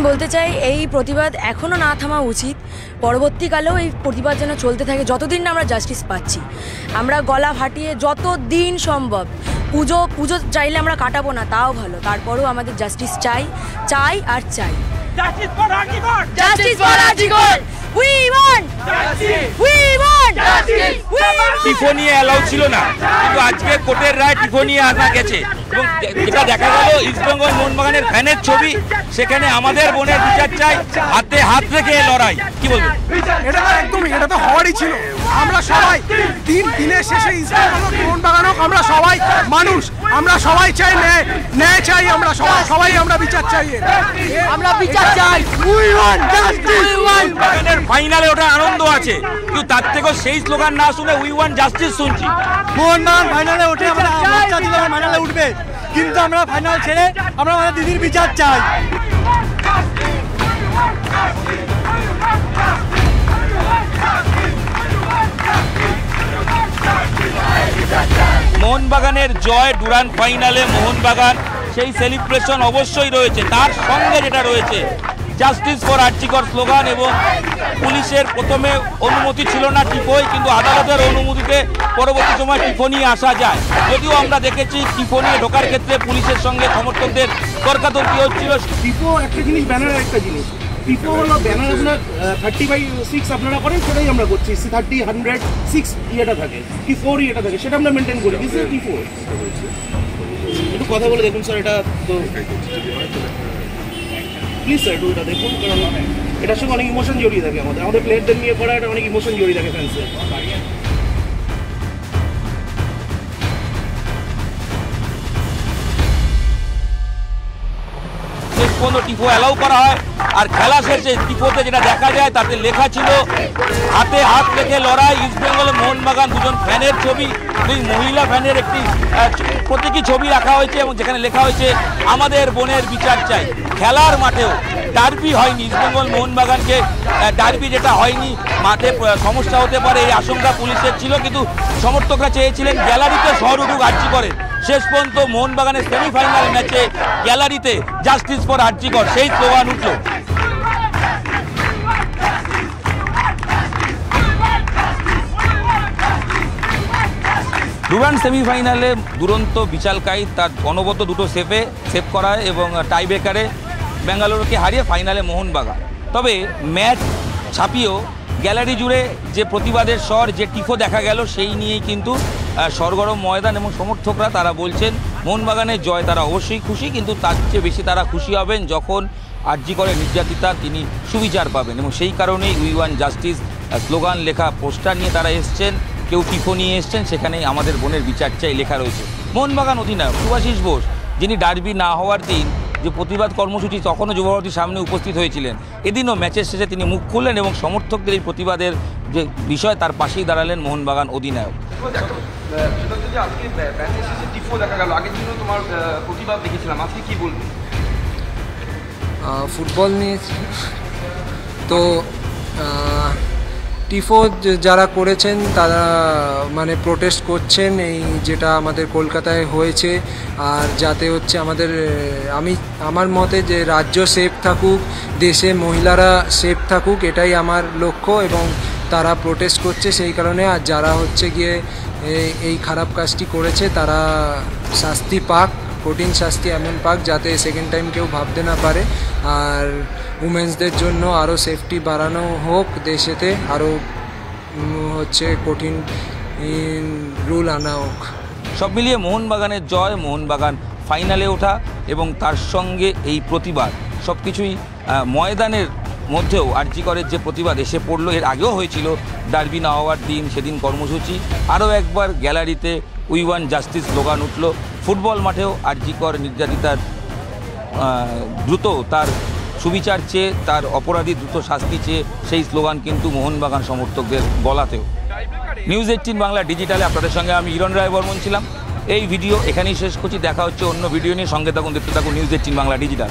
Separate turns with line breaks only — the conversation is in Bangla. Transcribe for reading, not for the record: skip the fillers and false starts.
আমি বলতে চাই এই প্রতিবাদ এখনও না থামা উচিত, পরবর্তীকালেও এই প্রতিবাদ যেন চলতে থাকে যতদিন না আমরা জাস্টিস পাচ্ছি। আমরা গলা ফাটিয়ে যত দিন সম্ভব পুজো চাইলে আমরা কাটাবো না, তাও ভালো, তারপরেও আমাদের জাস্টিস চাই চাই আর চাই।
Justice for Arjigor!
Justice for Arjigor! We want justice! We want justice! We want
টিফো নিয়ে অ্যালাউ ছিল না, কিন্তু আজকে কোর্টের রায় টিফো নিয়ে আসা গেছে এবং যেটা দেখা গেল ইস্টবেঙ্গল মোহনবাগানের ফ্যানের ছবি, সেখানে আমাদের বোনের বিচার চাই, হাতে হাত রেখে লড়াই। কি বলবেন?
এটা তো হওয়ারই ছিল। আমরা সবাই দিনের শেষে ইস্টবেঙ্গল মোহনবাগান হোক, আমরা সবাই মানুষ, আমরা সবাই চাই ন্যায় চাই, আমরা সবাই আমরা বিচার চাই, আমরা বিচার চাই। We want justice!
মোহনবাগানের ফাইনালে ওটা আনন্দ আছে, কিন্তু তার থেকেও সেই স্লোগান না শুনে উই ওয়ান্ট জাস্টিস শুনছি।
মোহনবাগান ফাইনালে ওঠে, আমরা বাচ্চা ছিল ফাইনালে উঠবে, কিন্তু আমরা ফাইনাল ছেড়ে আমরা আমাদের দিদির বিচার চাই।
মোহনবাগানের জয়, ডুরান্ড ফাইনালে মোহনবাগান, সেই সেলিব্রেশন অবশ্যই রয়েছে, তার সঙ্গে যেটা রয়েছে জাস্টিস ফর আর্জিকর স্লোগান। এবং পুলিশের প্রথমে অনুমতি ছিল না টিফোয়, কিন্তু আদালতের অনুমতিতে পরবর্তী সময় টিফো নিয়ে আসা যায়। যদিও আমরা দেখেছি টিফো নিয়ে ঢোকার ক্ষেত্রে পুলিশের সঙ্গে সমর্থকদের তর্কাতর্কি হচ্ছিল।
টিফো একটা জিনিস, ব্যানার একটা জিনিস। টিফো হলো ব্যানার আপনার 30/6 আপনারা করেন, সেটাই আমরা করছি। 30, 100, 6 ইয়েটা থাকে, কি 4 ইয়েটা থাকে, সেটা আমরা মেনটেন করি। This is tifo. একটু কথা বলে দেখুন স্যার, এটা তো প্লিজ স্যার একটু এটা দেখুন, কারণ এটার সঙ্গে অনেক ইমোশন জড়িয়ে থাকে। আমাদের প্লেয়ারদের নিয়ে করা এটা অনেক ইমোশন জড়িয়ে থাকে ফ্যান্সের।
কোনো টিফো অ্যালাউ করা হয়, আর খেলা শেষে টিফোতে যেটা দেখা যায় তাতে লেখা ছিল হাতে হাত রেখে লড়াই, ইস্টবেঙ্গল মোহনবাগান দুজন ফ্যানের ছবি, দুই মহিলা ফ্যানের একটি প্রতীকী ছবি রাখা হয়েছে এবং যেখানে লেখা হয়েছে আমাদের বোনের বিচার চাই। খেলার মাঠেও ডার্বি হয়নি, ইস্টবেঙ্গল মোহনবাগানকে ডার্বি যেটা হয়নি, মাঠে সমস্যা হতে পারে এই আশঙ্কা পুলিশের ছিল, কিন্তু সমর্থকরা চেয়েছিলেন গ্যালারিতে শহর উঠুক আর্জিকরের। শেষ পর্যন্ত মোহনবাগানের সেমিফাইনাল ম্যাচে গ্যালারিতে জাস্টিস ফর আর্জিকর সেই স্লোগান উঠল। ডুরান্ড সেমিফাইনালে দুরন্ত বিশালকাই তার অনবদ্য দুটো সেভ করায় এবং টাইব্রেকারে বেঙ্গালুরুকে হারিয়ে ফাইনালে মোহনবাগান। তবে ম্যাচ ছাপিয়েও গ্যালারি জুড়ে যে প্রতিবাদের স্বর, যে টিফো দেখা গেল, সেই নিয়েই কিন্তু সরগরম ময়দান এবং সমর্থকরা তারা বলছেন মোহনবাগানের জয় তারা অবশ্যই খুশি, কিন্তু তার চেয়ে বেশি তারা খুশি হবেন যখন আর্জিকরের নির্যাতিতা তিনি সুবিচার পাবেন। এবং সেই কারণেই উই ওয়ান্ট জাস্টিস স্লোগান লেখা পোস্টার নিয়ে তারা এসছেন, কেউ টিফো নিয়ে এসছেন, সেখানেই আমাদের বোনের বিচার চাই লেখা রয়েছে। মোহনবাগান অধিনায়ক শুভাশিস বোস, যিনি ডার্বি না হওয়ার দিন যে প্রতিবাদ কর্মসূচি তখনও যুবভারতীর সামনে উপস্থিত হয়েছিলেন, এদিনও ম্যাচের শেষে তিনি মুখ খুললেন এবং সমর্থকদের এই প্রতিবাদের যে বিষয় তার পাশেই দাঁড়ালেন মোহনবাগান অধিনায়ক।
ফুটবল নিয়ে তো টিফো যারা করেছেন তারা মানে প্রোটেস্ট করছেন এই যেটা আমাদের কলকাতায় হয়েছে, আর যাতে হচ্ছে আমার মতে যে রাজ্য সেফ থাকুক, দেশে মহিলারা সেফ থাকুক, এটাই আমার লক্ষ্য এবং তারা প্রোটেস্ট করছে সেই কারণে। আর যারা হচ্ছে গিয়ে এই খারাপ কাজটি করেছে তারা শাস্তি পাক, কঠিন শাস্তি এমন পাক যাতে সেকেন্ড টাইম কেউ ভাবতে না পারে। আর উমেন্সদের জন্য আরও সেফটি বাড়ানো হোক, দেশেতে আরও হচ্ছে কঠিন রুল আনা হোক।
সব মিলিয়ে মোহনবাগানের জয়, মোহনবাগান ফাইনালে ওঠা এবং তার সঙ্গে এই প্রতিবাদ, সব কিছুই ময়দানের মধ্যেও আর্জিকরের যে প্রতিবাদ এসে পড়লো। এর আগেও হয়েছিল ডার্বি না হওয়ার দিন, সেদিন কর্মসূচি, আরও একবার গ্যালারিতে উই ওয়ান্ট জাস্টিস স্লোগান উঠল। ফুটবল মাঠেও আর্জিকর নির্যাতিতার দ্রুত তার সুবিচার চেয়ে, তার অপরাধী দ্রুত শাস্তি চেয়ে সেই স্লোগান কিন্তু মোহনবাগান সমর্থকদের গলাতেও। নিউজ 18 বাংলা ডিজিটালে আপনাদের সঙ্গে আমি হিরণ রায় বর্মন ছিলাম। এই ভিডিও এখানেই শেষ করছি, দেখা হচ্ছে অন্য ভিডিও নিয়ে। সঙ্গে থাকুন, দেখতে থাকুন নিউজ 18 বাংলা ডিজিটাল।